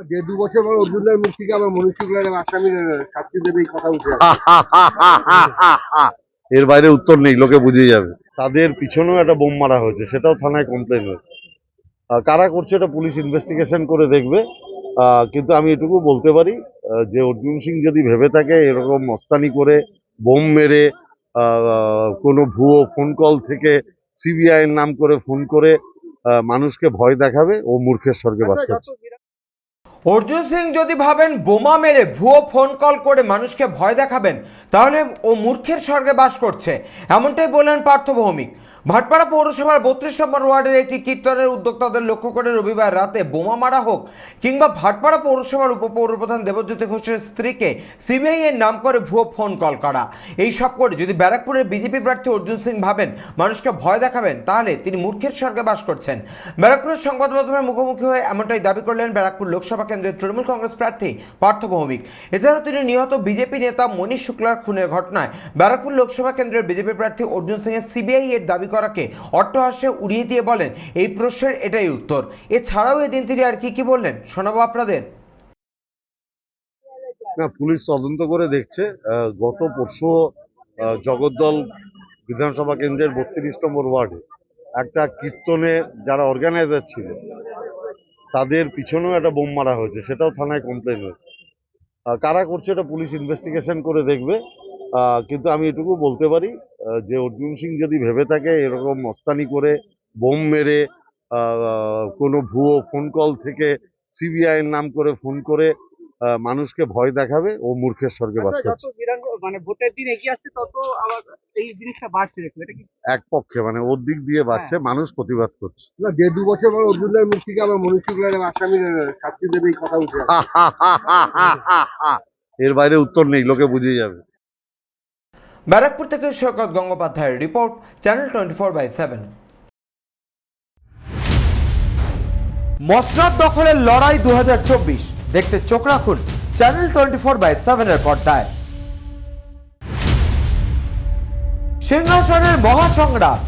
যে ২ বছর পর অর্জুনের মুখ থেকে আবার মনীষ শুক্লার আসামির শাস্তি দেবে এই কথা উঠে এর বাইরে উত্তর নেই, লোকে বুঝে যাবে। তাদের পিছনেও একটা বোম মারা হয়েছে, সেটাও থানায় কমপ্লেন হয়েছে। কারা করছে এটা পুলিশ ইনভেস্টিগেশন করে দেখবে। কিন্তু আমি এটুকু বলতে পারি, যে অর্জুন সিং যদি ভেবে থাকে এরকম মস্তানি করে বোম মেরে কোনো ভুয়ো ফোন কল থেকে সিবিআই এর নাম করে ফোন করে মানুষকে ভয় দেখাবে, ও মূর্খের স্বর্গে বাস করছে। অর্জুন সিং যদি ভাবেন বোমা মেরে ভুয়ো ফোন কল করে মানুষকে ভয় দেখাবেন, তাহলে ও মূর্খের স্বর্গে বাস করছে, এমনটাই বললেন পার্থ ভৌমিক। ভাটপাড়া পৌরসভার 32 নম্বর ওয়ার্ডের একটি কীর্তনের উদ্যোক্তাদের লক্ষ্য করে রবিবার রাতে বোমা মারা হোক কিংবা ভাটপাড়া পৌরসভার উপপৌরপ্রধান দেবজ্যোতি ঘোষের স্ত্রীকে সিবিআই এর নাম করে ভুয়ো ফোন কল করা, এই সব করে যদি ব্যারাকপুরের বিজেপি প্রার্থী অর্জুন সিং ভাবেন মানুষকে ভয় দেখাবেন, তাহলে তিনি মূর্খের স্বর্গে বাস করছেন। ব্যারাকপুরের সংবাদ মাধ্যমের মুখোমুখি হয়ে এমনটাই দাবি করলেন ব্যারাকপুর লোকসভা কেন্দ্রের তৃণমূল কংগ্রেস প্রার্থী পার্থ ভৌমিক। এছাড়াও তিনি নিহত বিজেপি নেতা মনীষ শুক্লার খুনের ঘটনায় ব্যারাকপুর লোকসভা কেন্দ্রের বিজেপি প্রার্থী অর্জুন সিং এর সিবিআই এর দাবি করাকে অট্টহাস্যে উড়িয়ে দিয়ে বলেন এই প্রশ্নের এটাই উত্তর। এছাড়াও এদিন তিনি আর কি বললেন শোনাবো আপনাদের। না, পুলিশ তদন্ত করে দেখছে। গত পরশু জগদ্দল বিধানসভা কেন্দ্রের 32 নম্বর ওয়ার্ডে একটা কীর্তনে যারা অর্গানাইজার ছিল তাদের পিছনেও একটা বোম মারা হয়েছে, সেটাও থানায় কমপ্লেন হয়েছে। কারা করছে এটা পুলিশ ইনভেস্টিগেশন করে দেখবে। কিন্তু আমি এটুকু বলতে পারি, যে অর্জুন সিং যদি ভেবে থাকে এরকম মস্তানি করে বোম মেরে কোনো ভুয়ো ফোন কল থেকে সিবিআই এর নাম করে ফোন করে মানুষকে ভয় দেখাবে, ও মূর্খের স্বর্গে বাস যত করছে। মানে ভোটের দিন এগিয়ে আসছে তত আবার এই জিনিসটা বাড়ছে দেখো, এটা কি? এক পক্ষে মানে ওর দিক দিয়ে বাড়ছে, মানুষ প্রতিবাদ করছে। যে ২ বছর পর অর্জুনের মুখ থেকে আবার মনীষ শুক্লার আসামির শাস্তি দেবে এই কথা উঠে এর বাইরে উত্তর নেই, লোকে বুঝে যাবে। ব্যারাকপুর থেকে সৈকত গঙ্গোপাধ্যায়ের রিপোর্ট, চ্যানেল 24/7। মসনদ দখলের লড়াই 2024 দেখতে চোখ রাখুন চ্যানেল 24/7 এর পর্দায়। সিংহাসনের মহাসংগ্রাম